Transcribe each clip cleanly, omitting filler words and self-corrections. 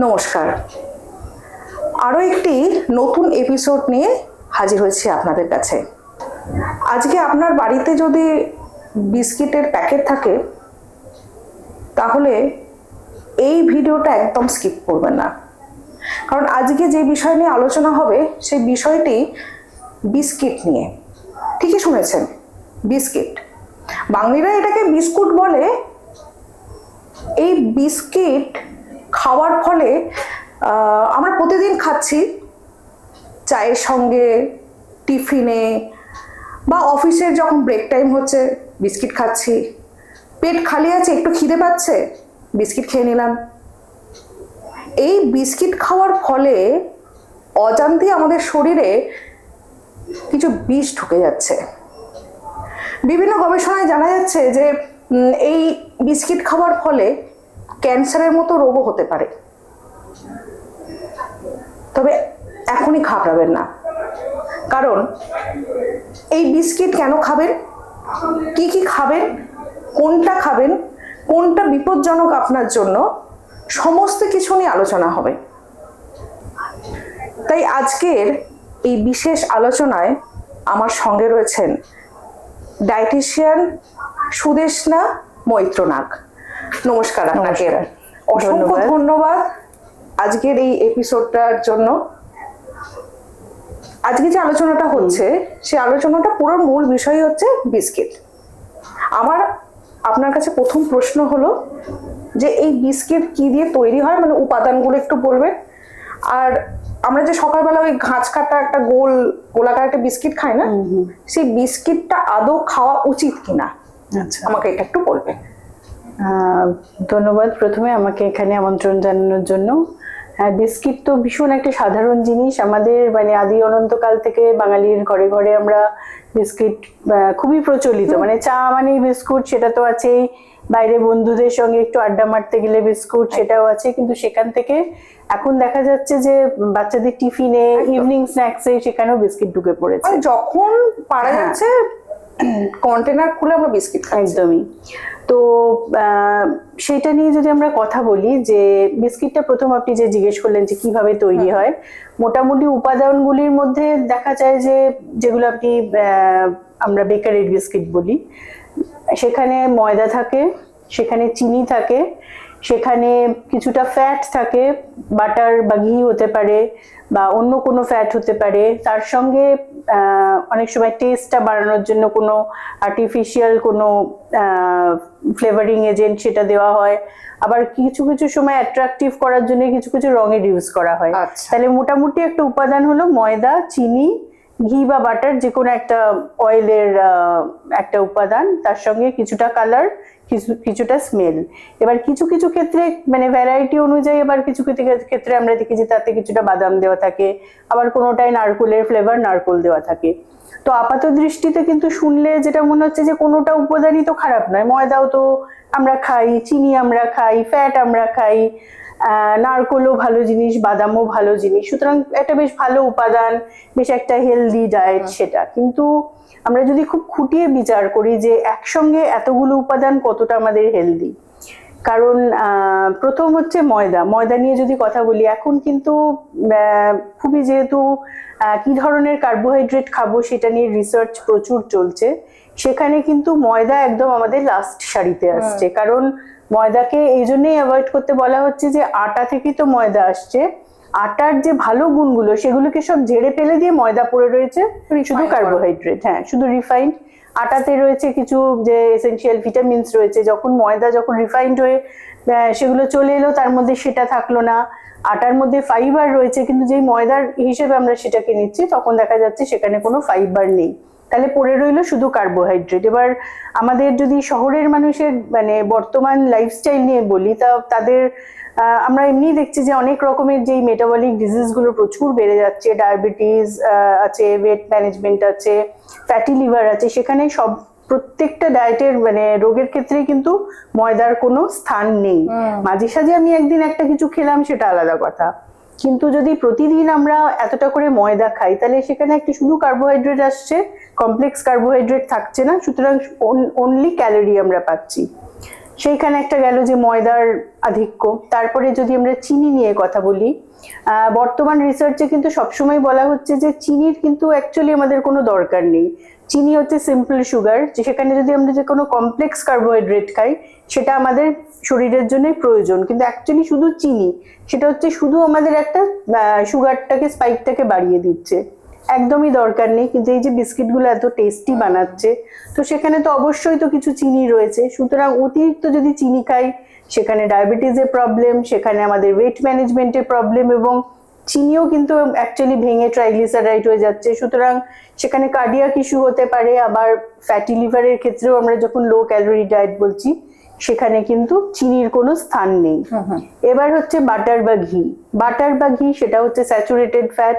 নমস্কার, আরও একটি নতুন এপিসোড নিয়ে হাজির হয়েছি আপনাদের কাছে। আজকে আপনার বাড়িতে যদি বিস্কিটের প্যাকেট থাকে তাহলে এই ভিডিওটা একদম স্কিপ করবেন না, কারণ আজকে যে বিষয় নিয়ে আলোচনা হবে সেই বিষয়টি বিস্কিট নিয়ে। ঠিকই শুনেছেন, বিস্কিট। বাঙালিরা এটাকে বিস্কুট বলে। এই বিস্কিট খাওয়ার ফলে আমরা প্রতিদিন খাচ্ছি, চায়ের সঙ্গে, টিফিনে বা অফিসের যখন ব্রেক টাইম হচ্ছে বিস্কিট খাচ্ছি। পেট খালি আছে, একটু খিদে পাচ্ছে, বিস্কিট খেয়ে নিলাম। এই বিস্কিট খাওয়ার ফলে অজান্তেই আমাদের শরীরে কিছু বিষ ঢুকে যাচ্ছে। বিভিন্ন গবেষণায় জানা যাচ্ছে যে এই বিস্কিট খাওয়ার ফলে ক্যান্সারের মতো রোগও হতে পারে। তবে এখনই ঘাবড়াবেন না, কারণ এই বিস্কিট কেন খাবেন, কি কি খাবেন, কোনটা খাবেন, কোনটা বিপজ্জনক আপনার জন্য, সমস্ত কিছু নিয়ে আলোচনা হবে। তাই আজকের এই বিশেষ আলোচনায় আমার সঙ্গে রয়েছেন ডায়েটিশিয়ান সুদেষ্ণা মৈত্র নাগ। নমস্কার আপনাকে, অসংখ্য ধন্যবাদ আজকের এই এপিসোডটার জন্য। আজকে যে আলোচনাটা হচ্ছে সেই আলোচনাটা পুরো মূল বিষয় হচ্ছে বিস্কিট। আমার আপনার কাছে প্রথম প্রশ্ন হলো যে এই বিস্কিট কি দিয়ে তৈরি হয়, মানে উপাদানগুলো একটু বলবেন। আর আমরা যে সকালবেলা ওই ঘাঁচ কাটা একটা গোলাকার একটা বিস্কিট খাই না, সেই বিস্কিটটা আদৌ খাওয়া উচিত কিনা আমাকে এটা একটু বলবেন। ধন্যবাদ প্রথমে আমাকে এখানে আমন্ত্রণ জানানোর জন্য। বিস্কিট তো ভীষণ একটা সাধারণ জিনিস আমাদের, মানে আদি অনন্তকাল থেকে বাঙালির ঘরে ঘরে আমরা বিস্কিট খুবই প্রচলিত। মানে চা মানেই বিস্কুট, সেটা তো আছেই। বাইরে বন্ধুদের সঙ্গে একটু আড্ডা মারতে গেলে বিস্কুট, সেটাও আছে। কিন্তু সেখান থেকে এখন দেখা যাচ্ছে যে বাচ্চাদের টিফিনে, ইভিনিং স্ন্যাক্সে সেখানেও বিস্কিট ঢুকে পড়েছে। যখন পারা যাচ্ছে কন্টেনার খুলে আমরা বিস্কিট খাই। একদমই। তো সেটা নিয়ে যদি আমরা কথা বলি, যে বিস্কিটটা প্রথম আপনি যে জিজ্ঞেস করলেন যে কিভাবে তৈরি হয়, মোটামুটি উপাদানগুলির মধ্যে দেখা যায় যে যেগুলো আপনি আমরা বেকারির বিস্কিট বলি, সেখানে ময়দা থাকে, সেখানে চিনি থাকে, সেখানে কিছুটা ফ্যাট থাকে, বাটার বা ঘি হতে পারে বা অন্য কোনো ফ্যাট হতে পারে। তার সঙ্গে অনেক সময় টেস্টটা বাড়ানোর জন্য কোনো আর্টিফিশিয়াল কোনো ফ্লেভারিং এজেন্ট সেটা দেওয়া হয়। আবার কিছু কিছু সময় অ্যাট্রাকটিভ করার জন্য কিছু কিছু রঙের ইউজ করা হয়। তাহলে মোটামুটি একটা উপাদান হলো ময়দা, চিনি, ঘি বা বাটার, যে কোনো একটা অয়েলের একটা উপাদান, তার সঙ্গে কিছুটা কালার, কিছুটা স্মেল। এবার কিছু কিছু ক্ষেত্রে মানে ভ্যারাইটি অনুযায়ী আবার কিছু কিছু ক্ষেত্রে আমরা দেখি যে তাতে কিছুটা বাদাম দেওয়া থাকে, আবার কোনোটাই নারকেলের ফ্লেভার, নারকেল দেওয়া থাকে। তো আপাত দৃষ্টিতে কিন্তু শুনলে যেটা মনে হচ্ছে যে কোনোটা উপাদানই তো খারাপ নয়। ময়দাও তো আমরা খাই, চিনি আমরা খাই, ফ্যাট আমরা খাই, নারকেলও ভালো জিনিস, বাদামও ভালো জিনিস, সুতরাং একটা বেশ ভালো উপাদান, বেশ একটা হেলদি ডায়েট সেটা। কিন্তু আমরা যদি খুব খুঁটিয়ে বিচার করি যে একসঙ্গে এতগুলো উপাদান কতটা আমাদের হেলদি, কারণ প্রথম হচ্ছে ময়দা নিয়ে যদি কথা বলি, এখন কিন্তু খুবই যেহেতু কি ধরনের কার্বোহাইড্রেট খাবো সেটা নিয়ে রিসার্চ প্রচুর চলছে, সেখানে কিন্তু ময়দা একদম আমাদের লাস্ট সারিতে আসছে। কারণ ময়দাকে এই জন্যই অ্যাভয়েড করতে বলা হচ্ছে যে আটা থেকেই তো ময়দা আসছে, আটার যে ভালো গুণগুলো সেগুলোকে সব ঝেড়ে ফেলে দিয়ে ময়দা পড়ে রয়েছে শুধু কার্বোহাইড্রেট। হ্যাঁ, শুধু রিফাইন্ড। আটাতে রয়েছে কিছু যে এসেনশিয়াল ভিটামিনস রয়েছে, যখন ময়দা যখন রিফাইন্ড হয়ে সেগুলো চলে এলো তার মধ্যে সেটা থাকলো না। আটার মধ্যে ফাইবার রয়েছে, কিন্তু যেই ময়দার হিসেবে আমরা সেটাকে নিচ্ছি তখন দেখা যাচ্ছে সেখানে কোনো ফাইবার নেই, তাহলে পড়ে রইলো শুধু কার্বোহাইড্রেট। এবার আমাদের যদি শহরের মানুষের মানে বর্তমান লাইফস্টাইল নিয়ে বলি, তা তাদের আমরা এমনি দেখছি যে অনেক রকমের যেই মেটাবলিক ডিজিজগুলো প্রচুর বেড়ে যাচ্ছে, ডায়াবেটিস আছে, ওয়েট ম্যানেজমেন্ট আছে, ফ্যাটি লিভার আছে, সেখানে সব প্রত্যেকটা ডায়েটের মানে রোগের ক্ষেত্রেই কিন্তু ময়দার কোনো স্থান নেই। মাঝে সাঝে আমি একদিন একটা কিছু খেলাম সেটা আলাদা কথা, কিন্তু যদি প্রতিদিন আমরা এতটা করে ময়দা খাই তাহলে সেখানে একটি শুধু কার্বোহাইড্রেট আসছে, কমপ্লেক্স কার্বোহাইড্রেট থাকছে না, সুতরাং অনলি ক্যালোরি আমরা পাচ্ছি। সেইখানে একটা গেল যে ময়দার আধিক্য। তারপরে যদি আমরা চিনি নিয়ে কথা বলি, বর্তমান রিসার্চে কিন্তু সবসময় বলা হচ্ছে যে চিনির কিন্তু অ্যাকচুয়ালি আমাদের কোনো দরকার নেই। চিনি হচ্ছে সিম্পল সুগার, যে সেখানে যদি আমরা যে কোনো কমপ্লেক্স কার্বোহাইড্রেট খাই সেটা আমাদের শরীরের জন্য প্রয়োজন, কিন্তু অ্যাকচুয়ালি শুধু চিনি সেটা হচ্ছে শুধু আমাদের একটা সুগারটাকে স্পাইকটাকে বাড়িয়ে দিচ্ছে, একদমই দরকার নেই। কিন্তু এই যে বিস্কিটগুলো এত টেস্টি বানাচ্ছে, তো সেখানে তো অবশ্যই তো কিছু চিনি রয়েছে। সুতরাং অতিরিক্ত যদি চিনি খাই সেখানে ডায়াবেটিসের প্রবলেম, সেখানে আমাদের ওয়েট ম্যানেজমেন্টের প্রবলেম, এবং চিনিও কিন্তু অ্যাকচুয়ালি ভেঙে ট্রাইগ্লিসারাইড হয়ে যাচ্ছে। সুতরাং সেখানে কার্ডিয়াক ইস্যু হতে পারে। আবার ফ্যাটি লিভারের ক্ষেত্রেও আমরা যখন লো ক্যালোরি ডায়েট বলছি সেখানে কিন্তু চিনির কোনো স্থান নেই। এবার হচ্ছে বাটার বা ঘি। বাটার বা ঘি সেটা হচ্ছে স্যাচুরেটেড ফ্যাট।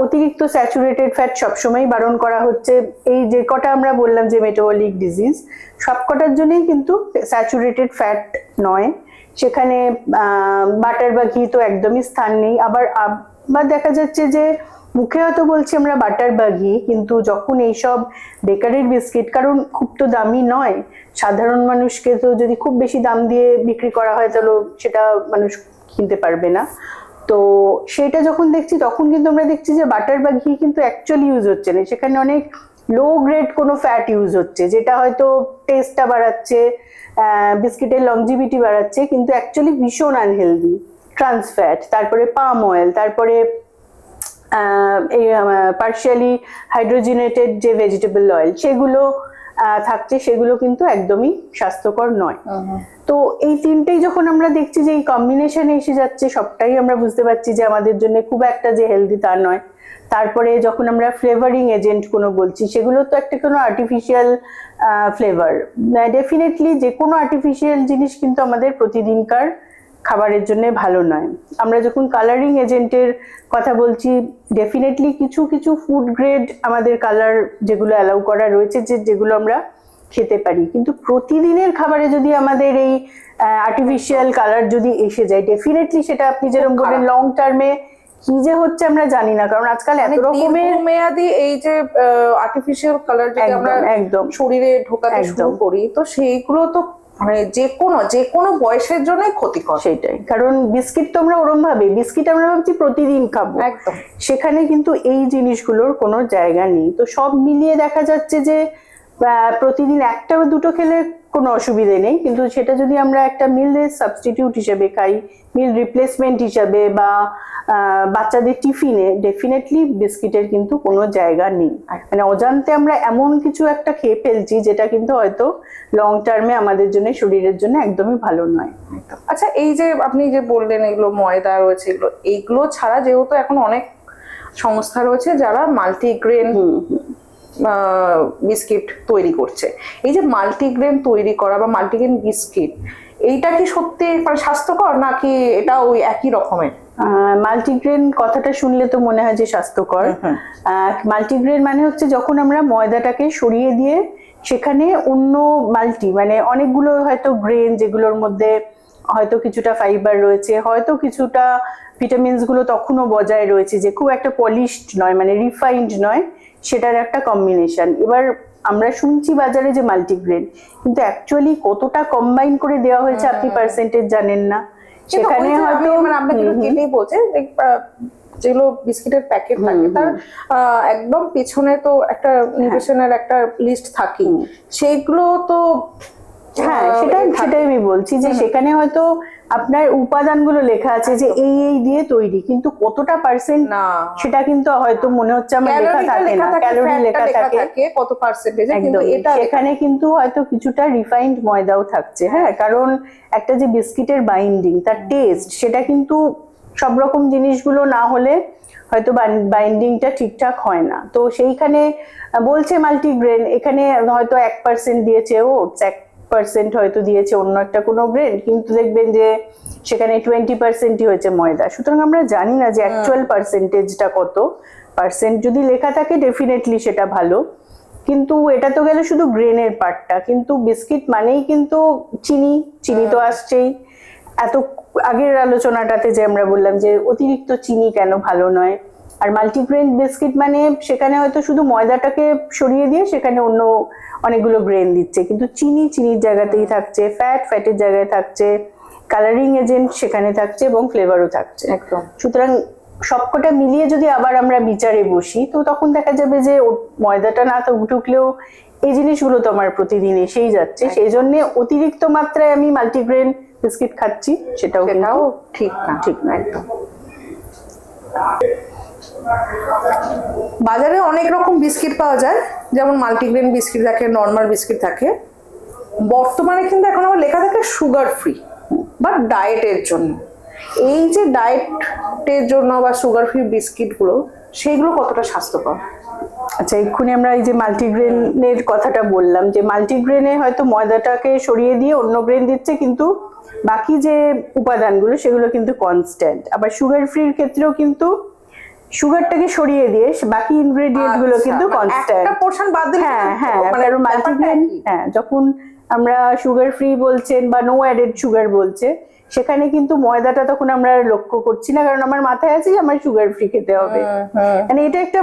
অতিরিক্ত স্যাচুরেটেড ফ্যাট সবসময় বারণ করা হচ্ছে। এই যে কটা আমরা বললাম যে মেটাবলিক ডিজিজ, সব কটার জন্যই কিন্তু স্যাচুরেটেড ফ্যাট নয়, সেখানে বাটার বা ঘি তো একদমই স্থান নেই। আবার দেখা যাচ্ছে যে মুখে হয়তো বলছি আমরা বাটার বা ঘি, কিন্তু যখন এইসব বেকারির বিস্কিট, কারণ খুব তো দামি নয়, সাধারণ মানুষকে তো যদি খুব বেশি দাম দিয়ে বিক্রি করা হয় তাহলে সেটা মানুষ কিনতে পারবে না। তো সেটা যখন দেখছি তখন কিন্তু আমরা দেখছি যে বাটার বা ঘি কিন্তু অ্যাকচুয়ালি ইউজ হচ্ছে না, সেখানে অনেক লো গ্রেড কোনো ফ্যাট ইউজ হচ্ছে, যেটা হয়তো টেস্টটা বাড়াচ্ছে, বিস্কিটের লংজিভিটি বাড়াচ্ছে, কিন্তু অ্যাকচুয়ালি ভীষণ আনহেলদি। ট্রান্স ফ্যাট, তারপরে পাম অয়েল, তারপরে পার্শিয়ালি হাইড্রোজেনেটেড যে ভেজিটেবল অয়েল সেগুলো থাকছে, সেগুলো কিন্তু একদমই স্বাস্থ্যকর নয়। তো এই তিনটেই যখন আমরা দেখছি যে এই কম্বিনেশনে এসে যাচ্ছে, সবটাই আমরা বুঝতে পারছি যে আমাদের জন্য খুব একটা যে হেলদি তা নয়। তারপরে যখন আমরা ফ্লেভারিং এজেন্ট কোনো বলছি, সেগুলো তো একটা কোনো আর্টিফিশিয়াল ফ্লেভার। ডেফিনেটলি যে কোনো আর্টিফিশিয়াল জিনিস কিন্তু আমাদের প্রতিদিনকার খাবারের জন্য ভালো নয়। আমরা যখন কালারিং এজেন্টের কথা বলছি, ডেফিনেটলি কিছু কিছু ফুড গ্রেড আমাদের কালার যেগুলো অ্যালাউ করা রয়েছে, যেগুলো আমরা খেতে পারি, কিন্তু প্রতিদিনের খাবারে যদি আমাদের এই আর্টিফিশিয়াল কালার যদি এসে যায়, ডেফিনেটলি সেটা আপনি যেরকম বললেন লং টার্মে কি যে হচ্ছে আমরা জানি না, কারণ আজকাল এত রকমের মেয়াদি এই যে আর্টিফিশিয়াল কালার যদি আমরা একদম শরীরে ঢোকাতে শুরু করি, তো সেইগুলো তো মানে যে কোনো বয়সের জন্য ক্ষতিকর। সেটাই, কারণ বিস্কিট তো আমরা ওরম ভাবে বিস্কিট আমরা ভাবছি প্রতিদিন খাবো, একদম সেখানে কিন্তু এই জিনিসগুলোর কোনো জায়গা নেই। তো সব মিলিয়ে দেখা যাচ্ছে যে প্রতিদিন একটা বা দুটো খেলে কোনো অসুবিধে নেই, কিন্তু সেটা যদি আমরা একটা মিলের সাবস্টিটিউট হিসেবে খাই, মিল রিপ্লেসমেন্ট হিসাবে, বা বাচ্চাদের টিফিনে, ডেফিনেটলি বিস্কিটের কিন্তু কোনো জায়গা নেই। মানে অজান্তে আমরা এমন কিছু একটা খেয়ে ফেলছি যেটা কিন্তু হয়তো লং টার্মে আমাদের জন্য, শরীরের জন্য একদমই ভালো নয়। আচ্ছা, এই যে আপনি যে বললেন এগুলো ময়দা রয়েছে, এইগুলো ছাড়া যেহেতু এখন অনেক সংস্থা রয়েছে যারা মাল্টিগ্রেন বিস্কিট তৈরি করছে, এই যে মাল্টিগ্রেন তৈরি করা বা মাল্টিগ্রেন বিস্কিট, এইটা কি সত্যি মানে স্বাস্থ্যকর, নাকি এটা ওই একই রকমের? মাল্টিগ্রেন কথাটা শুনলে তো মনে হয় যে স্বাস্থ্যকর। মাল্টিগ্রেন মানে হচ্ছে যখন আমরা ময়দাটাকে সরিয়ে দিয়ে সেখানে অন্য মানে অনেকগুলো হয়তো গ্রেন, যেগুলোর মধ্যে হয়তো কিছুটা ফাইবার রয়েছে, হয়তো কিছুটা ভিটামিনস গুলো তখনও বজায় রয়েছে, যে খুব একটা পলিশড নয়, মানে রিফাইন্ড নয়, সেটার একটা কম্বিনেশন। এবার আমরা শুনছি বাজারে যে মাল্টিগ্রেন, কিন্তু অ্যাকচুয়ালি কতটা কম্বাইন করে দেওয়া হয়েছে আপনি পার্সেন্টেজ জানেন না। সেখানে হয়তো আমরা যেগুলো কেটেই বলছে, যেগুলো বিস্কিটের প্যাকেট থাকে তার একদম পিছনে তো একটা নিউট্রিশনের একটা লিস্ট থাকে, সেইগুলো তো হ্যাঁ সেটাই আমি বলছি যে সেখানে হয়তো আপনার উপাদানগুলো লেখা আছে যে এই দিয়ে তৈরি, কিন্তু কতটা পার্সেন্ট না সেটা কিন্তু হয়তো মনে হচ্ছে আমার লেখা থাকে না, ক্যালোরি লেখা থাকে কত পার্সেন্টেজ, কিন্তু এটা সেখানে কিন্তু হয়তো কিছুটা রিফাইন্ড ময়দাও থাকছে। হ্যাঁ, কারণ একটা যে বিস্কিটের বাইন্ডিং, তার টেস্ট, সেটা কিন্তু সব রকম জিনিসগুলো না হলে হয়তো বাইন্ডিংটা ঠিকঠাক হয় না। তো সেইখানে বলছে মাল্টিগ্রেন, এখানে হয়তো 1% দিয়েছে ওটস, 1% হয়তো দিয়েছে অন্য একটা কোনো গ্রেন, কিন্তু দেখবেন যে সেখানে 20%ই হয়েছে ময়দা। সুতরাং আমরা জানি না যে অ্যাকচুয়াল পার্সেন্টেজটা কত। পার্সেন্ট যদি লেখা থাকে ডেফিনেটলি সেটা ভালো, কিন্তু এটা তো গেল শুধু গ্রেনের পার্টটা, কিন্তু বিস্কিট মানেই কিন্তু চিনি তো আসছেই। এত আগের আলোচনাটাতে যে আমরা বললাম যে অতিরিক্ত চিনি কেন ভালো নয়, আর মাল্টিগ্রেন বিস্কিট মানে সেখানে হয়তো শুধু ময়দাটাকে সরিয়ে দিয়ে সেখানে অন্য অনেকগুলো গ্রেন দিচ্ছে, কিন্তু চিনির জায়গাতেই থাকছে, ফ্যাটের জায়গায় থাকছে, কালারিং এজেন্ট সেখানে থাকছে এবং ফ্লেভারও থাকছে। একদম। সুতরাং সবকটা মিলিয়ে যদি আবার আমরা বিচারে বসি তো তখন দেখা যাবে যে ময়দাটা না তো ঢুকলেও এই জিনিসগুলো তো আমার প্রতিদিন এসেই যাচ্ছে, সেই জন্য অতিরিক্ত মাত্রায় আমি মাল্টিগ্রেন বিস্কিট খাচ্ছি, সেটাও ঠিক না একদম। বাজারে অনেক রকম বিস্কিট পাওয়া যায়, যেমন মাল্টিগ্রেন বিস্কিট থাকে, নর্মাল বিস্কিট থাকে। বর্তমানে কিন্তু এখন আমার লেখা থাকে সুগার ফ্রি বা ডায়েটের জন্য। এই যে ডায়েটের জন্য বা সুগার ফ্রি বিস্কিটগুলো, সেইগুলো কতটা স্বাস্থ্যকর? আচ্ছা, এক্ষুনি আমরা এই যে মাল্টিগ্রেনের কথাটা বললাম, যে মাল্টিগ্রেনে হয়তো ময়দাটাকে সরিয়ে দিয়ে অন্য গ্রেন দিচ্ছে, কিন্তু বাকি যে উপাদানগুলো সেগুলো কিন্তু কনস্ট্যান্ট। আবার সুগার ফ্রির ক্ষেত্রেও কিন্তু সুগারটাকে সরিয়ে দিয়ে বাকি ইনগ্রেডিয়েন্ট গুলো কিন্তু কনস্ট্যান্ট। একটা পোরশন বাদ দিলে কারণ মাল্টিগ্রেন যখন আমরা সুগার ফ্রি বলছেন বা নো অ্যাডেড সুগার বলছে, সেখানে কিন্তু ময়দাটা তখন আমরা লক্ষ্য করছি না, কারণ আমার মাথায় আছে যে আমার সুগার ফ্রি খেতে হবে। মানে এটা একটা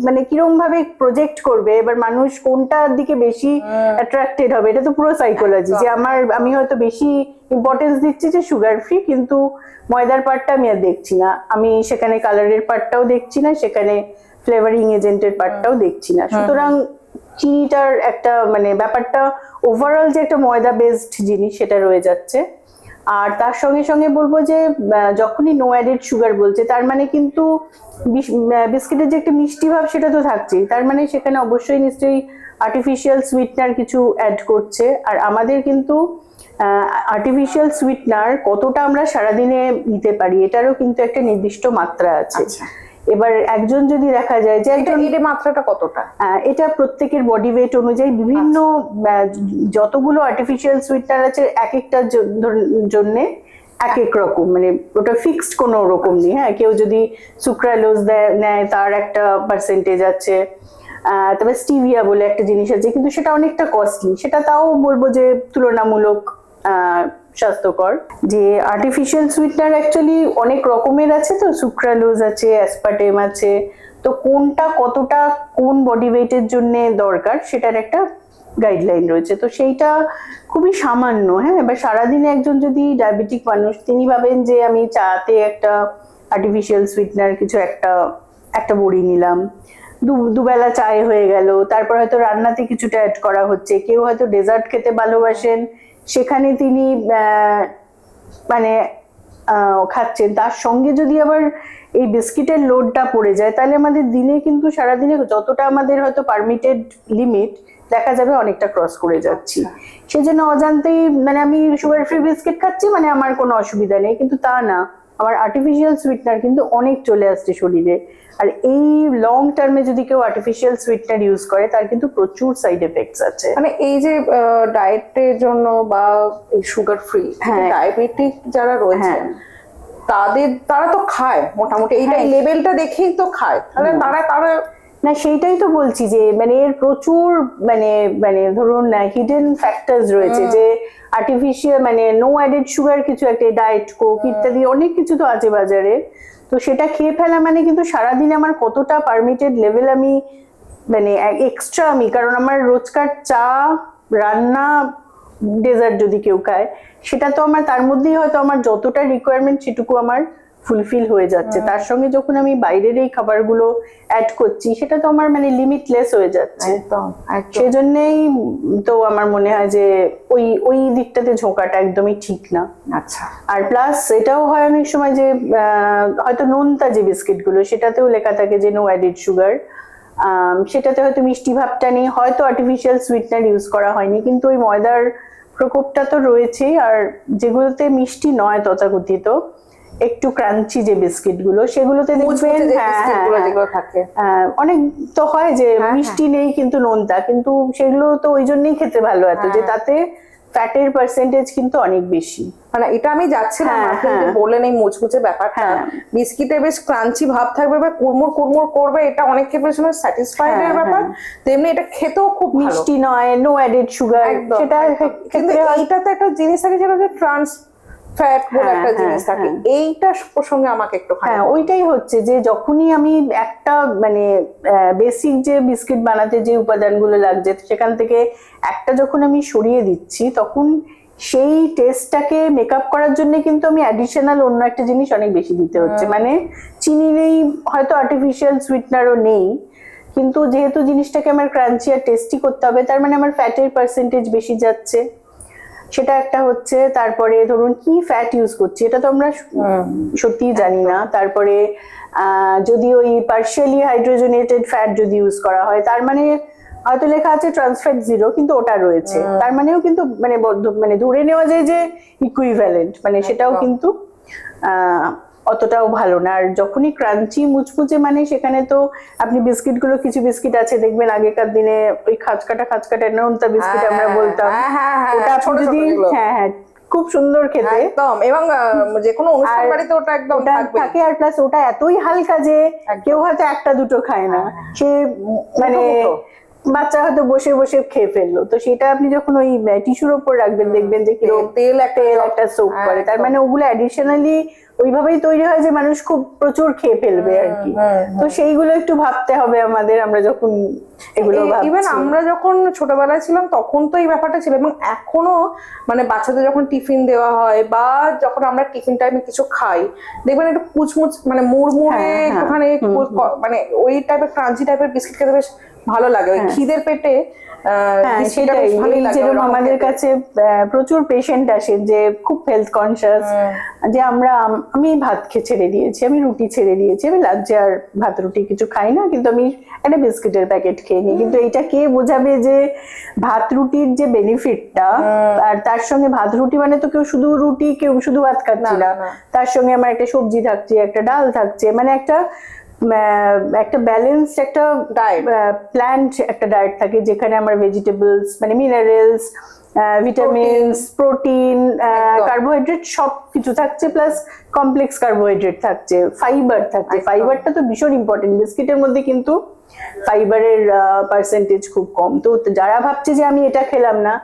মানে কিরকম ভাবে প্রজেক্ট করবে, এবার মানুষ কোনটার দিকে বেশি অ্যাট্রাক্টেড হবে, এটা তো পুরো সাইকোলজি, যে আমি হয়তো বেশি ইম্পর্টেন্স দিচ্ছি যে সুগার ফ্রি, কিন্তু ময়দার পার্টটা আমি আর দেখছি না, আমি সেখানে কালারের পার্টটাও দেখছি না, সেখানে ফ্লেভারিং এজেন্টের পার্টটাও দেখছি না। সুতরাং চিনিটার একটা মানে ব্যাপারটা ওভারঅল যে একটা ময়দা বেসড জিনিস সেটা রয়ে যাচ্ছে। আর তার সঙ্গে সঙ্গে বলবো যে যখনই নো অ্যাডেড সুগার বলছে, তার মানে কিন্তু বিস্কিটের যে একটা মিষ্টি ভাব সেটা তো থাকছেই, তার মানে সেখানে অবশ্যই নিশ্চয়ই আর্টিফিশিয়াল সুইটনার কিছু অ্যাড করছে। আর আমাদের কিন্তু আর্টিফিশিয়াল সুইটনার কতটা আমরা সারাদিনে নিতে পারি এটারও কিন্তু একটা নির্দিষ্ট মাত্রা আছে। এবার একজন যদি দেখা যায় যে এর মাত্রাটা কতটা, এটা প্রত্যেকের বডি ওয়েট অনুযায়ী বিভিন্ন যতগুলো আর্টিফিশিয়াল সুইটনার আছে এক একটার জন্য এক এক রকম, মানে ওটা ফিক্সড কোনো রকম নেই। হ্যাঁ, কেউ যদি সুক্রালোজ নেয় তার একটা পার্সেন্টেজ আছে, তবে স্টিভিয়া বলে একটা জিনিস আছে, কিন্তু সেটা অনেকটা কস্টলি, সেটা তাও বলবো যে তুলনামূলক স্বাস্থ্যকর। যে আর্টিফিশিয়াল সুইটনার অ্যাকচুয়ালি অনেক রকমের আছে, তো সুক্রালোজ আছে, অ্যাসপার্টেম আছে, তো কোনটা কতটা কোন বডি ওয়েটের জন্য দরকার সেটার একটা গাইডলাইন রয়েছে, তো সেইটা খুবই সামান্য। হ্যাঁ, এবার সারাদিনে একজন যদি ডায়াবেটিক মানুষ তিনি ভাবেন যে আমি চাতে একটা আর্টিফিশিয়াল সুইটনার কিছু একটা বড়ি নিলাম, দুবেলা চায়ে হয়ে গেল, তারপর হয়তো রান্নাতে কিছুটা অ্যাড করা হচ্ছে, কেউ হয়তো ডেজার্ট খেতে ভালোবাসেন সেখানে তিনি মানে খাচ্ছেন, তার সঙ্গে যদি আবার এই বিস্কিটের লোডটা পড়ে যায় তাহলে আমাদের দিনে কিন্তু সারাদিনে যতটা আমাদের হয়তো পারমিটেড লিমিট দেখা যাবে অনেকটা ক্রস করে যাচ্ছি। সেজন্য অজান্তেই মানে আমি সুগার ফ্রি বিস্কিট খাচ্ছি মানে আমার কোনো অসুবিধা নেই, কিন্তু তা না, আমার আর্টিফিশিয়াল সুইটনার কিন্তু অনেক চলে আসছে শরীরে। আর এই লং টার্মে যদি কেউ আর্টিফিশিয়াল সুইটনার ইউজ করে তার কিন্তু প্রচুর সাইড এফেক্টস আছে। মানে এই যে ডায়েটের জন্য বা এই সুগার ফ্রি ডায়াবেটিক যারা রয়েছে তারা তো খায় মোটামুটি এইটা লেভেলটা দেখেই তো খায়, তাহলে তারা না সেইটাই তো বলছি যে মানে এর প্রচুর মানে ধরুন হিডেন ফ্যাক্টরস রয়েছে, যে আর্টিফিশিয়াল মানে নো অ্যাডেড সুগার কিছু একটা ডায়েট কোক ইত্যাদি অনেক কিছু তো আছে বাজারে, তো সেটা খেয়ে ফেলা মানে কিন্তু সারাদিনে আমার কতটা পারমিটেড লেভেল আমি মানে এক্সট্রা আমি, কারণ আমার রোজকার চা রান্না ডেজার্ট যদি কেউ খায় সেটা তো আমার তার মধ্যেই হয়তো আমার যতটা রিকোয়ারমেন্ট সেটুকু আমার ফুলফিল হয়ে যাচ্ছে, তার সঙ্গে যখন আমি বাইরের এই খাবারগুলো অ্যাড করছি সেটা তো আমার মানে লিমিটলেস হয়ে যাচ্ছে। সেজন্যই তো আমার মনে হয় যে ওই দিকটাতে ঝোঁকাটা একদমই ঠিক না। আচ্ছা, আর প্লাস এটাও হয় অনেক সময় যে হয়তো নোনতা যে বিস্কিটগুলো সেটাতেও লেখা থাকে যে নো অ্যাডেড সুগার, সেটাতে হয়তো মিষ্টি ভাবটা নেই, হয়তো আর্টিফিশিয়াল সুইটনার ইউজ করা হয়নি, কিন্তু ওই ময়দার প্রকোপটা তো রয়েছেই। আর যেগুলোতে মিষ্টি নয় তথাকথিত একটু ক্রাঞ্চি যে বিস্কিট গুলো সেগুলোতে দেখবেন অনেক তো হয় যে মিষ্টি নেই কিন্তু নোনতা, কিন্তু সেগুলো তো ওই জন্যই খেতে ভালো এত যে তাতে ফ্যাটের পার্সেন্টেজ কিন্তু অনেক বেশি। মানে এটা আমি যাচ্ছিলাম বলে নেই মুচমুচে ব্যাপারটা, বিস্কিটে বেশ ক্রাঞ্চি ভাব থাকবে বা কুড়মুড় কুড়মুড় করবে, এটা অনেক ক্ষেত্রে সময় স্যাটিসফাইড এর ব্যাপার, তেমনি এটা খেতেও খুব মিষ্টি নয়, নো অ্যাডেড সুগার, সেটা কিন্তু এইটাতে একটা জিনিস থাকে যেটা হচ্ছে ফ্যাট বলে হ্যাঁ, একটা হ্যাঁ, জিনিস থাকে, হ্যাঁ। এইটা প্রসঙ্গে আমাকে একটু হ্যাঁ, ওইটাই হচ্ছে যে যখনই আমি একটা মানে বেসিক যে বিস্কিট বানাতে যে উপাদানগুলো লাগছে সেখান থেকে একটা যখন আমি সরিয়ে দিচ্ছি, তখন সেই টেস্টটাকে মেকআপ করার জন্য কিন্তু আমি অ্যাডিশনাল অন্য একটা জিনিস অনেক বেশি দিতে হচ্ছে। মানে চিনি নেই, হয়তো আর্টিফিশিয়াল সুইটনারও নেই, কিন্তু যেহেতু জিনিসটাকে আমার ক্রাঞ্চি আর টেস্টি করতে হবে, তার মানে আমার ফ্যাটের পার্সেন্টেজ বেশি যাচ্ছে, সেটা একটা হচ্ছে। তারপরে ধরুন কি ফ্যাট ইউজ করছি এটা তো আমরা সত্যিই জানি না। তারপরে যদি ওই পার্শিয়ালি হাইড্রোজেনেটেড ফ্যাট যদি ইউজ করা হয়, তার মানে হয়তো লেখা আছে ট্রান্সফ্যাট 0, কিন্তু ওটা রয়েছে, তার মানেও কিন্তু মানে মানে ধরে নেওয়া যায় যে ইকুইভ্যালেন্ট, মানে সেটাও কিন্তু অতটাও ভালো না। আর যখনই ক্রাঞ্চি মুচমুচে, মানে সেখানে তো আপনি বিস্কিট গুলো, কিছু বিস্কিট আছে দেখবেন আগেকার দিনে ওই খাঁচকাটা নোনতা বিস্কিট আমরা বলতাম, ওটা আপনি যদি হ্যাঁ হ্যাঁ খুব সুন্দর খেতে একদম, এবং যে কোনো অনুষ্ঠান বাড়িতে ওটা একদম থাকে। আর প্লাস ওটা এতই হালকা যে কেউ হয়তো একটা দুটো খায় না, সে মানে বাচ্চা হয়তো বসে বসে খেয়ে ফেললো, তো সেটা আপনি যখন ওই টিস্যুর উপর রাখবেন দেখবেন যে কিরকম তেল একটা সোক করে, তার মানে ওগুলো অ্যাডিশনালি ওইভাবেই তৈরি হয় যে মানুষ খুব প্রচুর খেয়ে ফেলবে আর কি। তো সেইগুলো একটু ভাবতে হবে আমাদের, আমরা যখন এগুলো ইভেন আমরা যখন ছোটবেলায় ছিলাম তখন তো এই ব্যাপারটা ছিল, এবং এখনো মানে বাচ্চাদের যখন টিফিন দেওয়া হয় বা যখন আমরা টিফিন টাইমে কিছু খাই, দেখবেন একটু মুচমুচ মানে মুড়মুড়ে একটুখানি মানে ওই টাইপের ক্রাঞ্চি টাইপের বিস্কিট খেতে বেশ ভালো লাগে ওই খিদের পেটে। সেটাই, যেরকম আমাদের কাছে প্রচুর পেশেন্ট আসে যে খুব হেলথ কনসিয়াস, যে আমি ভাত খেয়ে ছেড়ে দিয়েছি, আমি রুটি ছেড়ে দিয়েছি, আমি লাঞ্চে আর ভাত রুটি কিছু খাই না, কিন্তু আমি একটা বিস্কিটের প্যাকেট খেয়ে নিই। কিন্তু এটা কে বোঝাবে যে ভাত রুটির যে বেনিফিটটা, আর তার সঙ্গে ভাত রুটি মানে তো কেউ শুধু রুটি, কেউ শুধু ভাত খাচ্ছে না, তার সঙ্গে আমার একটা সবজি থাকছে, একটা ডাল থাকছে, মানে একটা ব্যালেন্সড একটা প্ল্যান্ট একটা ডায়েট থাকে, যেখানে আমার ভেজিটেবলস মানে মিনারেলস, ভিটামিনস, প্রোটিন, কার্বোহাইড্রেট সব কিছু থাকছে, প্লাস কমপ্লেক্স কার্বোহাইড্রেট থাকছে, ফাইবার থাকছে। ফাইবারটা তো ভীষণ ইম্পর্টেন্ট, বিস্কিটের মধ্যে কিন্তু ফাইবারের পার্সেন্টেজ খুব কম। তো যারা ভাবছে যে আমি এটা খেলাম না,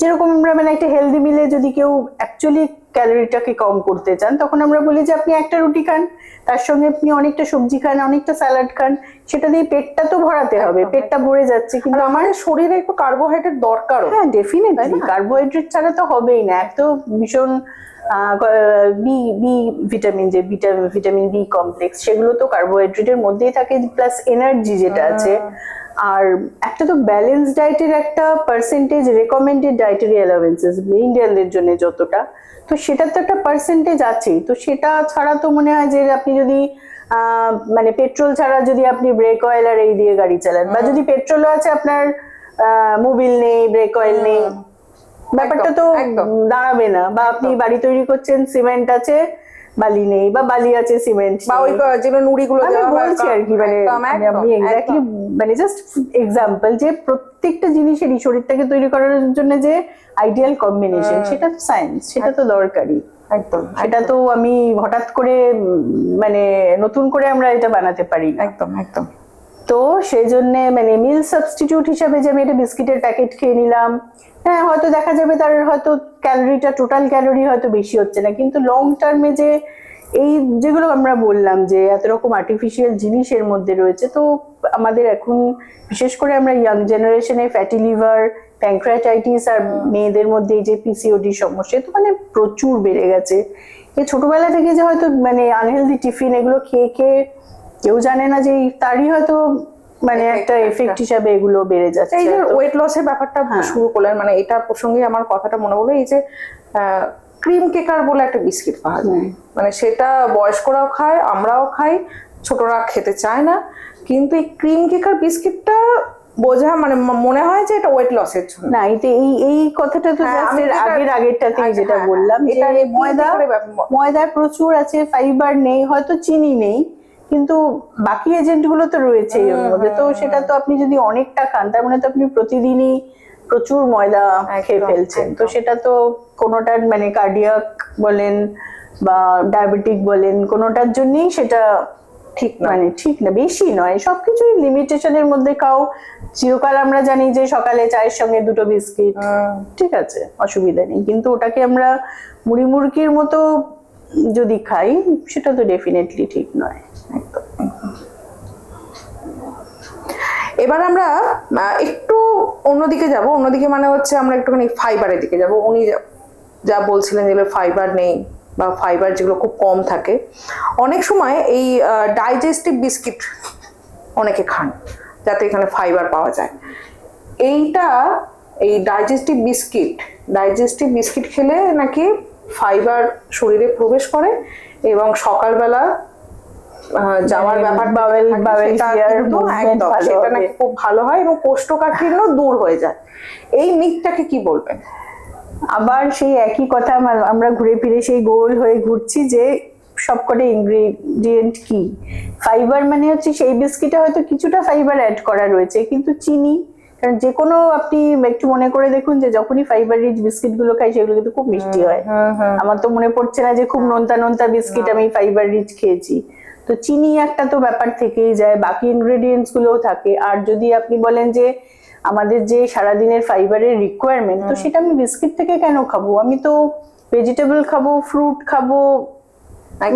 যেরকম আমরা মানে একটা হেলদি মিলে যদি কেউ অ্যাকচুয়ালি ক্যালোরিটাকে কম করতে চান, তখন আমরা বলি যে আপনি একটা রুটি খান, তার সঙ্গে আপনি অনেকটা সবজি খান, অনেকটা স্যালাড খান, সেটা দিয়ে পেটটা তো ভরাতে হবে, পেটটা ভরে যাচ্ছে, কিন্তু আমাদের শরীরে একটু কার্বোহাইড্রেট দরকার। হ্যাঁ ডেফিনেটলি, কার্বোহাইড্রেট ছাড়া তো হবেই না। এক তো ভীষণ বি ভিটামিন, যে ভিটামিন বি কমপ্লেক্স, সেগুলো তো কার্বোহাইড্রেটের মধ্যেই থাকে, প্লাস এনার্জি যেটা আছে। আর একটা তো ব্যালেন্স ডায়েটের একটা পার্সেন্টেজ, রেকমেন্ডেড ডায়েটারি অ্যালাওয়েন্সেস ইন্ডিয়ানদের জন্য যতটা, তো সেটার তো একটা পার্সেন্টেজ আছেই। তো সেটা ছাড়া তো মনে হয় যে আপনি যদি মানে পেট্রোল ছাড়া যদি আপনি ব্রেক অয়েল আর এই দিয়ে গাড়ি চালান, বা যদি পেট্রোলও আছে আপনার মোবিল নেই, ব্রেক অয়েল নেই, ব্যাপারটা তো দাঁড়াবে না। বা আপনি বাড়ি তৈরি করছেন, সিমেন্ট আছে বালি নেই, বা বালি আছে সিমেন্ট, বা ওই যেগুলো নুড়িগুলো বলছি আর কি, মানে আমি এক্স্যাক্টলি মানে জাস্ট এক্সাম্পল, যে প্রত্যেকটা জিনিসেরই শরীরটাকে তৈরি করার জন্য যে আইডিয়াল কম্বিনেশন, সেটা তো সায়েন্স, সেটা তো দরকারি। একদম, সেটা তো আমি হঠাৎ করে মানে নতুন করে আমরা এটা বানাতে পারি। একদম একদম। তো সেই জন্য মানে মিল সাবস্টিটিউট হিসাবে যে আমি একটা বিস্কিটের প্যাকেট খেয়ে নিলাম, হ্যাঁ হয়তো দেখা যাবে তার হয়তো ক্যালোরিটা, টোটাল ক্যালোরি হয়তো বেশি হচ্ছে না, কিন্তু লং টার্মে যে এই যেগুলো আমরা বললাম যে এত রকম আর্টিফিশিয়াল জিনিসের মধ্যে রয়েছে, তো আমাদের এখন বিশেষ করে আমরা ইয়াং জেনারেশনে ফ্যাটি লিভার, প্যানক্রিয়াটাইটিস, আর মেয়েদের মধ্যে এই যে পিসিওডি সমস্যা তো মানে প্রচুর বেড়ে গেছে। এই ছোটবেলা থেকে যে হয়তো মানে আনহেলদি টিফিন এগুলো খেয়ে খেয়ে কেউ জানে না যে তারই হয়তো মানে একটা এফেক্ট হিসাবে এগুলো বেড়ে যাচ্ছে। এই যে ওয়েট লসের ব্যাপারটা শুরু করলেন, মানে এটা প্রসঙ্গে আমার কথাটা মনে হলো, এই যে ক্রিম কেকার বলে একটা বিস্কিট পাওয়া যায়, মানে সেটা বয়স্করাও খায়, আমরাও খাই, ছোটরা খেতে চায় না, কিন্তু এই ক্রিম কেকার বিস্কিটটা বোঝা মানে মনে হয় যে এটা ওয়েট লসের জন্য না। এই কথাটা তো আগেরটাতেই যেটা বললাম, যে ময়দা প্রচুর আছে, ফাইবার নেই, হয়তো চিনি নেই, কিন্তু বাকি এজেন্ট গুলো তো রয়েছে এর মধ্যে। তো সেটা তো আপনি যদি অনেকটা খান, তার মানে তো আপনি প্রতিদিনই প্রচুর ময়দা খেয়ে ফেলছেন। তো সেটা তো কোনোটার মানে কার্ডিয়াক বলেন বা ডায়াবেটিক বলেন, কোনোটার জন্যই সেটা ঠিক মানে ঠিক না, বেশি নয়, সবকিছুই লিমিটেশনের মধ্যে খাও, চিরকাল আমরা জানি যে সকালে চায়ের সঙ্গে 2টো বিস্কিট, ঠিক আছে, অসুবিধা নেই, কিন্তু ওটাকে আমরা মুড়ি মুড়কির মতো যদি খাই সেটা তো ডেফিনেটলি ঠিক নয়। একদম। এবার আমরা একটু অন্যদিকে যাব, অন্যদিকে মানে হচ্ছে আমরা একটুখানি ফাইবারের দিকে যাব। উনি যা বলছিলেন যেগুলো ফাইবার নেই বা ফাইবার যেগুলো খুব কম থাকে, অনেক সময় এই ডাইজেস্টিভ বিস্কিট অনেকে খান যাতে এখানে ফাইবার পাওয়া যায়। এই ডাইজেস্টিভ বিস্কিট খেলে নাকি ফাইবার শরীরে প্রবেশ করে এবং সকালবেলা যাওয়ার ব্যাপারটা সেটা নাকি খুব ভালো হয় এবং কোষ্ঠকাঠিন্য দূর হয়ে যায়। এই মিথটাকে কি বলবেন? আবার সেই একই কথা আমরা ঘুরে ফিরে সেই গোল হয়ে ঘুরছি যে সবকটা ইনগ্রেডিয়েন্ট কি। ফাইবার মানে হচ্ছে সেই বিস্কিটে হয়তো কিছুটা ফাইবার অ্যাড করা রয়েছে, কিন্তু চিনি, কারণ যে কোনো আপনি একটু মনে করে দেখুন যে যখনই ফাইবার রিচ বিস্কিট গুলো খাই সেগুলো কিন্তু খুব মিষ্টি হয়। আমার তো মনে পড়ছে না যে খুব নোনতা নোনতা বিস্কিট আমি ফাইবার রিচ খেয়েছি। তো চিনি একটা তো ব্যাপার থেকেই যায়, বাকি ইনগ্রেডিয়েন্টস গুলোও থাকে। আর যদি আপনি বলেন যে আমাদের যে সারাদিনের ফাইবারের রিকোয়ারমেন্ট, তো সেটা আমি বিস্কিট থেকে কেন খাবো? আমি তো ভেজিটেবল খাবো, ফ্রুট খাবো,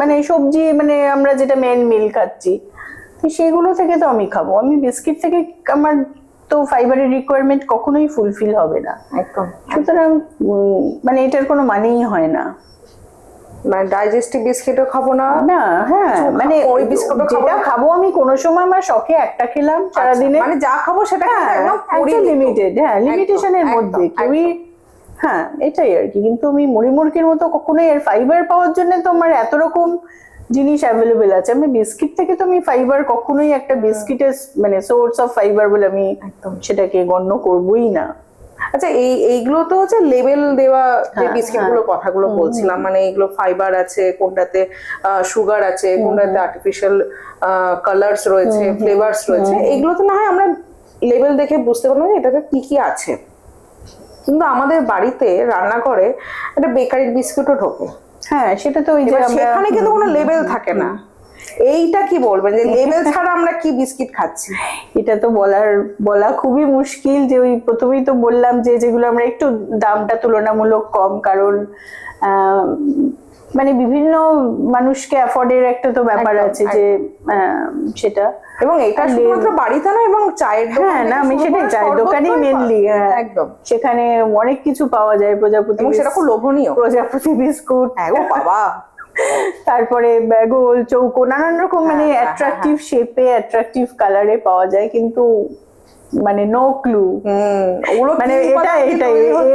মানে সবজি, মানে আমরা যেটা মেন মিল খাচ্ছি, তো সেগুলো থেকে তো আমি খাবো। আমি বিস্কিট থেকে আমার তো ফাইবারের রিকোয়ারমেন্ট কখনোই ফুলফিল হবে না। একদম। সুতরাং মানে এটার কোনো মানেই হয় না। মানে ডাইজেস্টিভ বিস্কিটও খাবো না, না, হ্যাঁ, মানে ওই বিস্কুটও যেটা খাবো আমি কোনো সময় আমার শখে একটা খেলাম সারাদিনে, মানে যা খাবো সেটা একদম লিমিটেড, হ্যাঁ, লিমিটেশনের মধ্যে কেউই, হ্যাঁ, এটাই আর কি। কিন্তু আমি মুড়ি মুড়কির মতো কখনোই এর ফাইবার পাওয়ার জন্য তো আমার এত রকম জিনিস অ্যাভেলেবেল আছে। আমি বিস্কিট থেকে তো আমি ফাইবার কখনোই একটা বিস্কিটের মানে সোর্স অফ ফাইবার বলে আমি একদম সেটাকে গণ্য করবোই না। আচ্ছা, এইগুলো তো হচ্ছে লেবেল দেওয়া যে বিস্কিট গুলো কথাগুলো বলছিলাম, মানে এগুলো ফাইবার আছে, কোনটাতে সুগার আছে, কোনটাতে আর্টিফিশিয়াল কালার্স রয়েছে, ফ্লেভারস রয়েছে, এগুলো তো না হয় আমরা লেবেল দেখে বুঝতে পারলাম যে এটাতে কি কি আছে। কিন্তু আমাদের বাড়িতে রান্না করে একটা বেকারির বিস্কুটও ঢোকে, হ্যাঁ, সেটা তো ওই যে সেখানে কিন্তু কোনো লেবেল থাকে না। এইটা কি বলবেন যে লেবেল ছাড়া আমরা কি বিস্কিট খাচ্ছি? এটা তো বলা খুবই মুশকিল। যে ওই প্রথমেই তো বললাম যে যেগুলো আমরা একটু দামটা তুলনামূলক কম, কারণ মানে বিভিন্ন মানুষকে অ্যাফোর্ডের একটা তো ব্যাপার আছে যে সেটা, এবং এটা শুধুমাত্র বাড়িতে না, এবং চায়ের দোকান, হ্যাঁ, না, আমি সেটাই চায়ের দোকানেই মেনলি, একদম সেখানে অনেক কিছু পাওয়া যায়। প্রজাপতি, সেটা খুব লোভনীয়, প্রজাপতি বিস্কুট, বাবা, তারপরে গোল চৌকো নানান রকম মানে অ্যাট্রাকটিভ শেপে, অ্যাট্রাকটিভ কালারে পাওয়া যায়, কিন্তু মানে নো ক্লু, মানে এটাই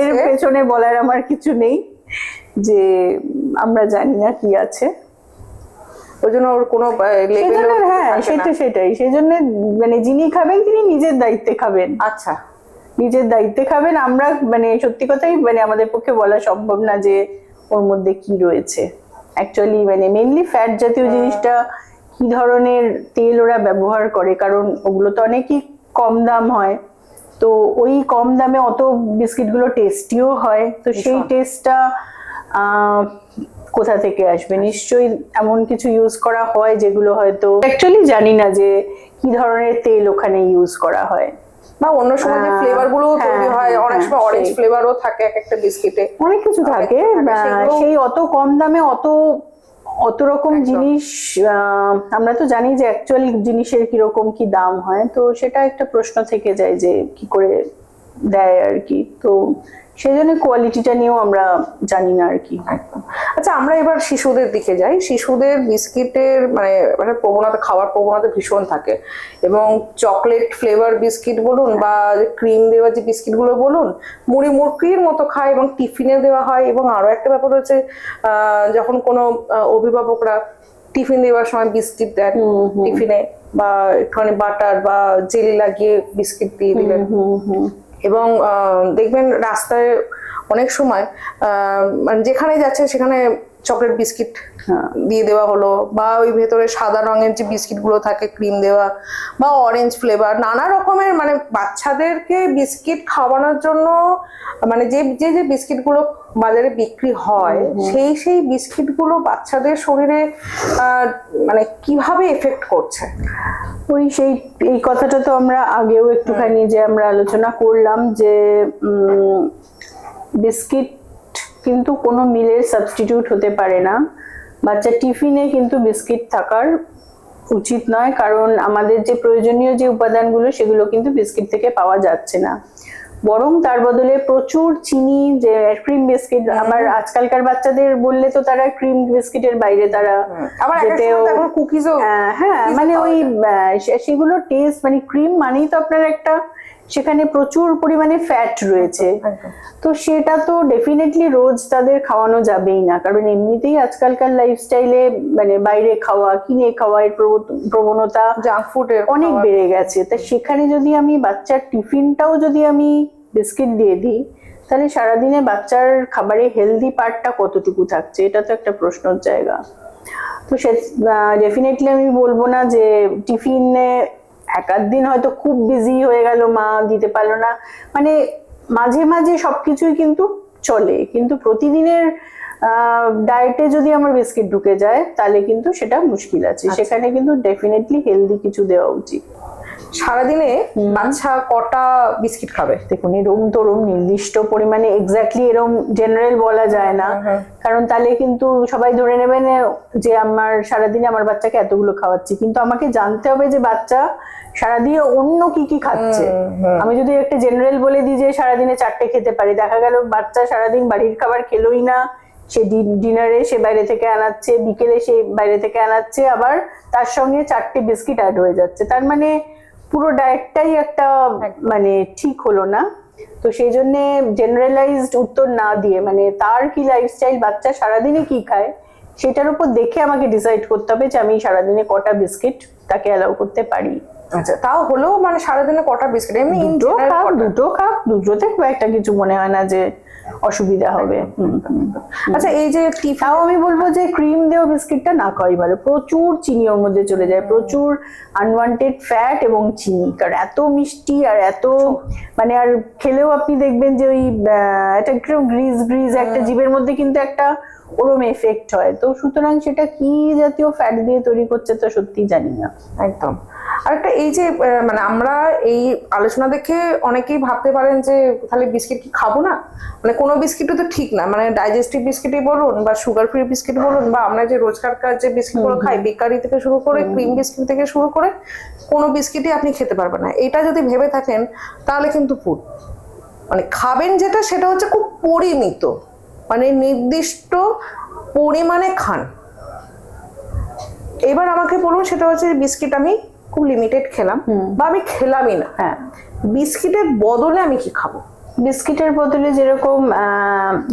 এর পেছনে বলার আমার কিছু নেই, যে আমরা জানি না কি আছে, ওই জন্য ওর কোনো লেভেল, হ্যাঁ, সেটাই সেই জন্য মানে যিনি খাবেন তিনি নিজের দায়িত্বে খাবেন। আচ্ছা, নিজের দায়িত্বে খাবেন। আমরা মানে সত্যি কথাই মানে আমাদের পক্ষে বলা সম্ভব না যে ওর মধ্যে কি রয়েছে অ্যাকচুয়ালি, মানে মেইনলি ফ্যাট জাতীয় জিনিসটা কি ধরনের তেল ওরা ব্যবহার করে, কারণ ওগুলো তো অনেকই কম দাম হয়, তো ওই কম দামে অত বিস্কিট গুলো টেস্টিও হয়, তো সেই টেস্টটা কোথা থেকে আসবে? নিশ্চয়ই এমন কিছু ইউজ করা হয় যেগুলো হয়তো অ্যাকচুয়ালি জানি না যে কি ধরনের তেল ওখানে ইউজ করা হয়, বা অন্য সময় যে ফ্লেভার গুলো তৈরি হয়, অনেক সময় অরেঞ্জ ফ্লেভারও থাকে এক একটা বিস্কিটে, অনেক কিছু থাকে, সেই অত কম দামে অত রকম জিনিস, আমরা তো জানি যে অ্যাকচুয়াল জিনিসের কিরকম কি দাম হয়, তো সেটা একটা প্রশ্ন থেকে যায় যে কি করে দেয় আর কি। তো সেই জন্য কোয়ালিটিটা নিয়েও আমরা জানি না আর কি। আচ্ছা, আমরা এবার শিশুদের দিকে যাই। শিশুদের বিস্কিটের মানে প্রবণতা, খাওয়ার প্রবণতা ভীষণ থাকে, এবং চকলেট ফ্লেভার বিস্কিট বলুন বা ক্রিম দেওয়া যে বিস্কিট গুলো বলুন, মুড়ি মুড়কির মতো খায় এবং টিফিনে দেওয়া হয়। এবং আরো একটা ব্যাপার হচ্ছে, যখন কোনো অভিভাবকরা টিফিন দেওয়ার সময় বিস্কিট দেন টিফিনে, বা একটুখানি বাটার বা জেলি লাগিয়ে বিস্কিট দিয়ে দিলেন, এবং দেখবেন রাস্তায় অনেক সময় মানে যেখানে যাচ্ছে সেখানে চকলেট বিস্কিট দিয়ে দেওয়া হলো, বা ওই ভেতরে সাদা রঙের যে বিস্কিট গুলো থাকে ক্রিম দেওয়া, বা অরেঞ্জ ফ্লেভার, নানা রকমের মানে বাচ্চাদেরকে বিস্কিট খাওয়ানোর জন্য মানে যে যে যে বিস্কিট গুলো বাজারে বিক্রি হয় সেই বিস্কিট গুলো বাচ্চাদের শরীরে মানে কিভাবে এফেক্ট করছে? এই কথাটা তো আমরা আগেও একটুখানি যে আমরা আলোচনা করলাম যে বিস্কিট কিন্তু কোনো মিলের সাবস্টিটিউট হতে পারে না। বাচ্চার টিফিনে কিন্তু বিস্কিট থাকার উচিত নয়, কারণ আমাদের যে প্রয়োজনীয় যে উপাদানগুলো সেগুলো কিন্তু বিস্কিট থেকে পাওয়া যাচ্ছে না, বরং তার বদলে প্রচুর চিনি, যে ক্রিম বিস্কিট। আবার আজকালকার বাচ্চাদের বললে তো তারা ক্রিম বিস্কিটের বাইরে তারা কুকিজও, হ্যাঁ মানে ওই সেগুলো টেস্ট মানে ক্রিম মানেই তো আপনার একটা সেখানে প্রচুর পরিমাণে ফ্যাট রয়েছে, তো সেটা তো ডেফিনেটলি রোজ তাদের খাওয়ানো যাবেই না, কারণ এমনিতেই আজকালকার লাইফস্টাইলে মানে বাইরে খাওয়া, কিনে খাওয়া এর প্রবণতা জাঙ্ক ফুডের অনেক বেড়ে গেছে। তা সেখানে যদি আমি বাচ্চার টিফিনটাও যদি আমি বিস্কিট দিয়ে দিই, তাহলে সারাদিনে বাচ্চার খাবারে হেলদি পার্টটা কতটুকু থাকছে, এটা তো একটা প্রশ্নের জায়গা। তো সে ডেফিনেটলি আমি বলবো না যে টিফিনে এক আধ দিন হয়তো খুব বিজি হয়ে গেল, মা দিতে পারলো না, মানে মাঝে মাঝে সবকিছুই কিন্তু চলে, কিন্তু প্রতিদিনের ডায়েটে যদি আমার বিস্কিট ঢুকে যায় তাহলে কিন্তু সেটা মুশকিল আছে। সেখানে কিন্তু ডেফিনেটলি হেলদি কিছু দেওয়া উচিত। সারাদিনে বাচ্চা কটা বিস্কিট খাবে? দেখুন, এরকম তো নির্দিষ্ট পরিমাণে এক্স্যাক্টলি এরকম জেনারেল বলা যায় না, কারণ তাহলে কিন্তু সবাই ধরে নেবেন যে আমার সারাদিনে আমার বাচ্চাকে এতগুলো খাওয়াচ্ছি, কিন্তু আমাকে জানতে হবে যে বাচ্চা সারাদিনে অন্য কি কি খাচ্ছে। আমি যদি একটা জেনারেল বলে দিই যে সারাদিনে 4টে খেতে পারি, দেখা গেল বাচ্চা সারাদিন বাড়ির খাবার খেলোই না, সে ডিনারে সে বাইরে থেকে আনাচ্ছে, বিকেলে সে বাইরে থেকে আনাচ্ছে, আবার তার সঙ্গে 4টে বিস্কিট অ্যাড হয়ে যাচ্ছে, তার মানে পুরো ডায়েটটাই একটা মানে ঠিক হলো না। তো সেই জন্য জেনারেলাইজড উত্তর না দিয়ে মানে তার কি লাইফস্টাইল, বাচ্চা সারাদিনে কি খায় সেটার উপর দেখে আমাকে ডিসাইড করতে হবে যে আমি সারাদিনে কটা বিস্কিট তাকে অ্যালাউ করতে পারি। আচ্ছা, তাও হলো মানে সারাদিনে কটা বিস্কিট? এমনি দুটো খাক, দুটোতে খুব একটা কিছু মনে হয় না যে অসুবিধা হবে। আচ্ছা, এই যে তাও আমি বলবো যে ক্রিম দেওয়া বিস্কিটটা না খাওয়াই ভালো, প্রচুর চিনি ওর মধ্যে চলে যায়, প্রচুর আনওয়ান্টেড ফ্যাট এবং চিনি, কারণ এত মিষ্টি আর এত মানে আর খেলেও আপনি দেখবেন যে ওই একটা গ্রিজ একটা জীবের মধ্যে কিন্তু একটা ওরম এফেক্ট হয়, তো সুতরাং সেটা কি জাতীয় ফ্যাট দিয়ে তৈরি করছে তো সত্যি জানি না। একদম। আরেকটা, এই যে মানে আমরা এই আলোচনা দেখে অনেকেই ভাবতে পারেন যে তাহলে বিস্কিট কি খাবো না, মানে কোনো বিস্কিটও তো ঠিক না, মানে ডাইজেস্টিভ বিস্কিটই বলুন বা সুগার ফ্রি বিস্কিট বলুন, বা আমরা যে রোজকার যে বিস্কিটগুলো খাই বেকারি থেকে শুরু করে ক্রিম বিস্কিট থেকে শুরু করে কোনো বিস্কিটই আপনি খেতে পারবেন না, এটা যদি ভেবে থাকেন তাহলে কিন্তু ভুল। মানে খাবেন যেটা সেটা হচ্ছে খুব পরিমিত, মানে নির্দিষ্ট পরিমাণে খান। এবার আমাকে বলুন, সেটা হচ্ছে বিস্কিট আমি খুব লিমিটেড খেলাম বা আমি খেলামই না, হ্যাঁ, বিস্কিটের বদলে আমি কি খাবো? বিস্কিটের বদলে যেরকম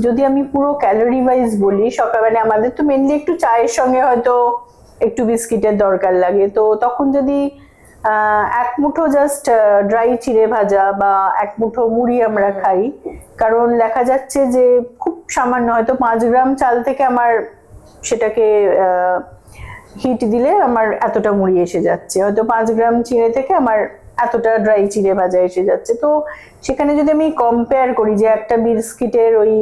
যদি আমি পুরো ক্যালোরি ওয়াইজ বলি, সকালবেলা আমাদের তো মেনলি একটু চায়ের সঙ্গে হয়তো একটু বিস্কিটের দরকার লাগে, তো তখন যদি এক মুঠো জাস্ট ড্রাই চিড়ে ভাজা বা এক মুঠো মুড়ি আমরা খাই, কারণ দেখা যাচ্ছে যে খুব সামান্য হয়তো 5 গ্রাম চাল থেকে আমার সেটাকে হিট দিলে আমার এতটা মুড়ি এসে যাচ্ছে, হয়তো 5 গ্রাম চিড়ে থেকে আমার এতটা ড্রাই চিড়ে ভাজা এসে যাচ্ছে। তো সেখানে যদি আমি কম্পেয়ার করি যে একটা বিস্কিটের ওই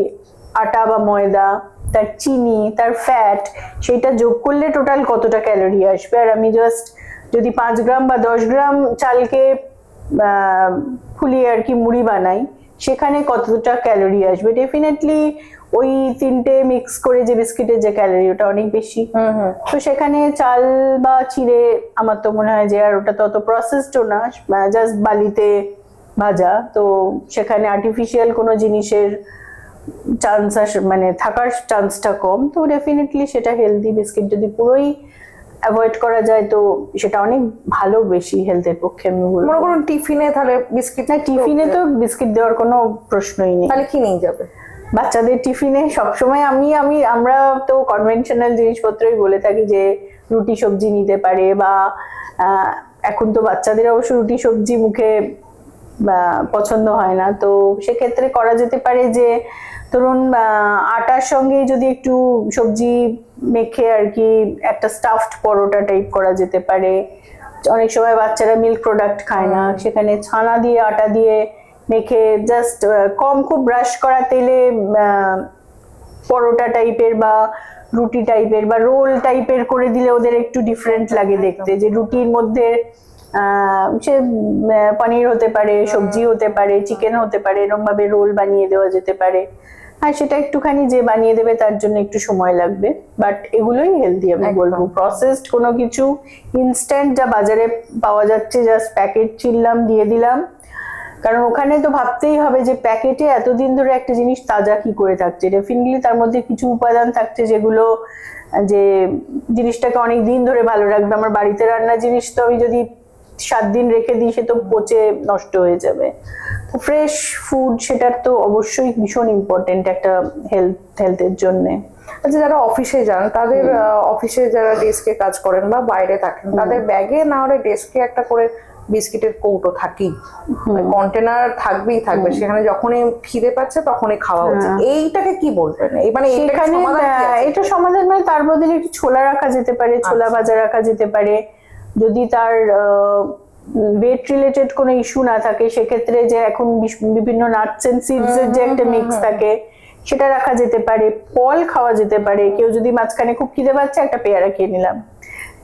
আটা বা ময়দা, তার চিনি, তার ফ্যাট, সেটা যোগ করলে টোটাল কতটা ক্যালোরি আসবে, আর আমি জাস্ট যদি 5 গ্রাম বা 10 গ্রাম চালকে ফুলিয়ে আর কি মুড়ি বানাই, সেখানে কতটা ক্যালোরি আসবে, ডেফিনেটলি ওই 3টে মিক্স করে যে বিস্কিটের যে ক্যালোরি ওটা অনেক বেশি। তো সেখানে চাল বা চিড়ে আমার তো মনে হয় যে আর ওটা তো অত প্রসেসডও না, জাস্ট বালিতে ভাজা, তো সেখানে আর্টিফিশিয়াল কোনো জিনিসের চান্স মানে থাকার চান্সটা কম, তো ডেফিনেটলি সেটা হেলদি বিস্কিট যদি পুরোই অ্যাভয়েড করা যায় তো সেটা অনেক ভালো, বেশি হেলথের পক্ষে আমি বলবো। মনে করুন টিফিনে তাহলে বিস্কিট, না টিফিনে তো বিস্কিট দেওয়ার কোনো প্রশ্নই নেই, তাহলে কি নিয়ে যাবে বাচ্চাদের টিফিনে? সবসময় আমরা তো কনভেনশনাল জিনিসপত্রই বলে থাকি যে রুটি সবজি নিতে পারে, বা এখন তো বাচ্চাদের অবশ্য রুটি সবজি মুখে পছন্দ হয় না, তো সেক্ষেত্রে করা যেতে পারে যে ধরুন আটার সঙ্গে যদি একটু সবজি মেখে আর কি একটা স্টাফড পরোটা টাইপ করা যেতে পারে। অনেক সময় বাচ্চারা মিল্ক প্রোডাক্ট খায় না, সেখানে ছানা দিয়ে আটা দিয়ে মেখে জাস্ট খুব ব্রাশ করা তেলে পরোটা টাইপের বা রুটি টাইপের বা রোল টাইপের করে দিলে ওদের একটু ডিফারেন্ট লাগে দেখতে। যে রুটির মধ্যে সে পনির হতে পারে, সবজি হতে পারে, চিকেন হতে পারে, এরকম ভাবে রোল বানিয়ে দেওয়া যেতে পারে। হ্যাঁ, সেটা একটুখানি যে বানিয়ে দেবে তার জন্য একটু সময় লাগবে, বাট এগুলোই হেলদি আমি বলবো। প্রসেসড কোনো কিছু ইনস্ট্যান্ট যা বাজারে পাওয়া যাচ্ছে জাস্ট প্যাকেট ছিললাম দিয়ে দিলাম, কারণ ওখানে তো ভাবতেই হবে যে প্যাকেটে এতদিন ধরে একটা জিনিস তাজা কি করে থাকছে। ডেফিনেটলি তার মধ্যে কিছু উপাদান থাকছে যেগুলো যে জিনিসটাকে অনেক দিন ধরে ভালো রাখবে। আমার বাড়িতে রান্না জিনিস তো আমি যদি 7 দিন রেখে দিই সে তো পচে নষ্ট হয়ে যাবে। তো ফ্রেশ ফুড সেটার তো অবশ্যই ভীষণ ইম্পর্টেন্ট একটা হেলথের জন্য। আচ্ছা, যারা অফিসে যান তাদের অফিসে যারা ডেস্কে কাজ করেন বা বাইরে থাকেন তাদের ব্যাগে না হলে ডেস্কে একটা করে বিস্কিটের কৌটো থাকেই, কন্টেনার থাকবেই থাকবে, সেখানে যখনই খিদে পাচ্ছে তখনই খাওয়া হচ্ছে। এইটাকে কি বলবেন? মানে এটা সমাধান মানে তার বদলে একটু ছোলা রাখা যেতে পারে, ছোলা ভাজা রাখা যেতে পারে। যদি তার ওয়েট রিলেটেড কোনো ইস্যু না থাকে সেক্ষেত্রে যে এখন বিভিন্ন নাটস এন্ড সিডস এর যে একটা মিক্স থাকে সেটা রাখা যেতে পারে। ফল খাওয়া যেতে পারে। কেউ যদি মাঝখানে খুব খিদে পাচ্ছে একটা পেয়ারা খেয়ে নিলাম,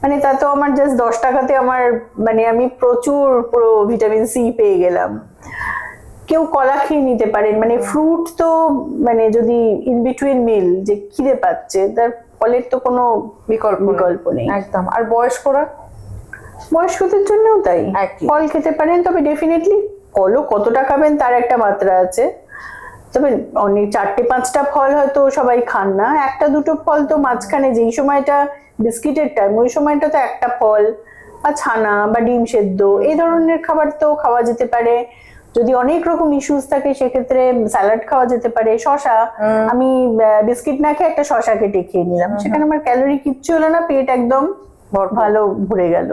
মানে তা তো আমার জাস্ট 10 টাকাতে আমার মানে আমি প্রচুর পুরো ভিটামিন সি পেয়ে গেলাম। কেউ কলা খেয়ে নিতে পারেন। মানে ফ্রুট তো মানে যদি ইন বিটুইন মিল যে খিদে পাচ্ছে তার ফলের তো কোনো বিকল্প নেই একদম। আর বয়স্কদের জন্যও তাই, ফল খেতে পারেন। তবে ডেফিনেটলি ফলও কতটা খাবেন তার একটা মাত্রা আছে। তবে অনেক 4-5টা ফল হয়তো সবাই খান না, 1-2টো ফল তো মাঝখানে যেই সময়টা বিস্কিটের টাইম ওই সময়টা তো একটা ফল বা ছানা বা ডিম সেদ্ধ এই ধরনের খাবার তো খাওয়া যেতে পারে। যদি অনেক রকম ইস্যুস থাকে সেক্ষেত্রে স্যালাড খাওয়া যেতে পারে। শশা, আমি বিস্কিট না খেয়ে একটা শশা কেটে খেয়ে নিলাম, সেখানে আমার ক্যালোরি কিচ্ছু হলো না, পেট একদম ভালো ভরে গেল।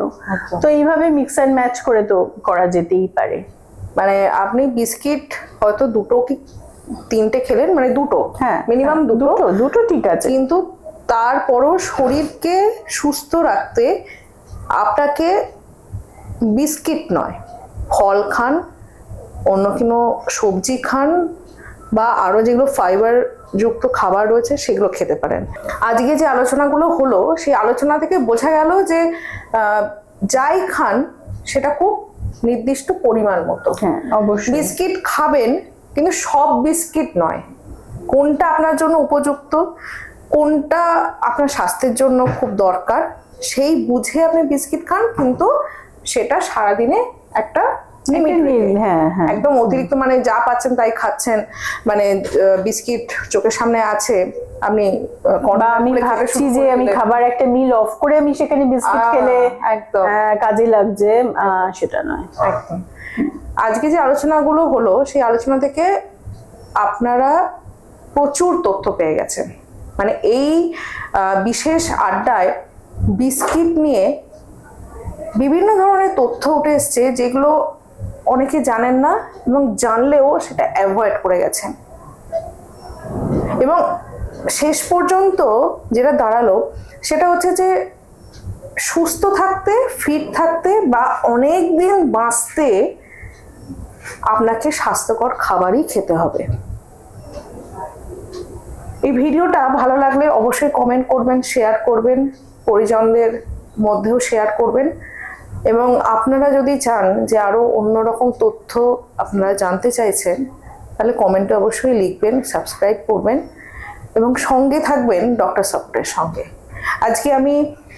তো এইভাবে মিক্স অ্যান্ড ম্যাচ করে তো করা যেতেই পারে। মানে আপনি বিস্কিট হয়তো 2টো কি 3টে খেলেন, মানে 2টো, হ্যাঁ মিনিমাম 2টো ঠিক আছে, কিন্তু তারপরও শরীরকে সুস্থ রাখতে আপনাকে বিস্কিট নয়, ফল খান, অন্য কোনো সবজি খান বা আরো যেগুলো ফাইবার যুক্ত খাবার রয়েছে সেগুলো খেতে পারেন। আজকে যে আলোচনাগুলো হলো সেই আলোচনা থেকে বোঝা গেল যে যাই খান সেটা খুব নির্দিষ্ট পরিমাণ মতো। হ্যাঁ অবশ্যই বিস্কিট খাবেন, কিন্তু সব বিস্কিট নয়। কোনটা আপনার জন্য উপযুক্ত, কোনটা আপনার স্বাস্থ্যের জন্য খুব দরকার সেই বুঝে আপনি বিস্কিট খান, কিন্তু সেটা সারাদিনে একটা একদম অতিরিক্ত মানে যা পাচ্ছেন তাই খাচ্ছেন। মানে বিস্কিট চোখের সামনে আছে, আপনি আমি ভাবছি যে আমি খাবার একটা মিল অফ করে আমি সেখানে বিস্কিট খেলে একদম কাজে লাগছে, সেটা নয় একদম। আজকে যে আলোচনাগুলো হলো সেই আলোচনা থেকে আপনারা প্রচুর তথ্য পেয়ে গেছেন। মানে এই বিশেষ আড্ডায় বিস্কিট নিয়ে বিভিন্ন ধরনের তথ্য উঠে এসছে যেগুলো অনেকে জানেন না এবং জানলেও সেটা অ্যাভয়েড করে গেছেন। এবং শেষ পর্যন্ত যেটা দাঁড়ালো সেটা হচ্ছে যে সুস্থ থাকতে, ফিট থাকতে বা অনেক দিন বাঁচতে আপনাকে স্বাস্থ্যকর খাবারই খেতে হবে। এই ভিডিওটা ভালো লাগলে অবশ্যই কমেন্ট করবেন, শেয়ার করবেন, পরিজনদের মধ্যেও শেয়ার করবেন। এবং আপনারা যদি চান যে আরো অন্যরকম তথ্য আপনারা জানতে চাইছেন তাহলে কমেন্টে অবশ্যই লিখবেন, সাবস্ক্রাইব করবেন এবং সঙ্গে থাকবেন ডক্টর সাপোর্টের সঙ্গে। আজকে আমি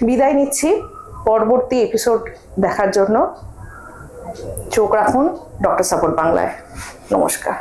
বিদায় নিচ্ছি, পরবর্তী এপিসোড দেখার জন্য চোখ রাখুন ডক্টর সাপোর্ট বাংলায়। নমস্কার।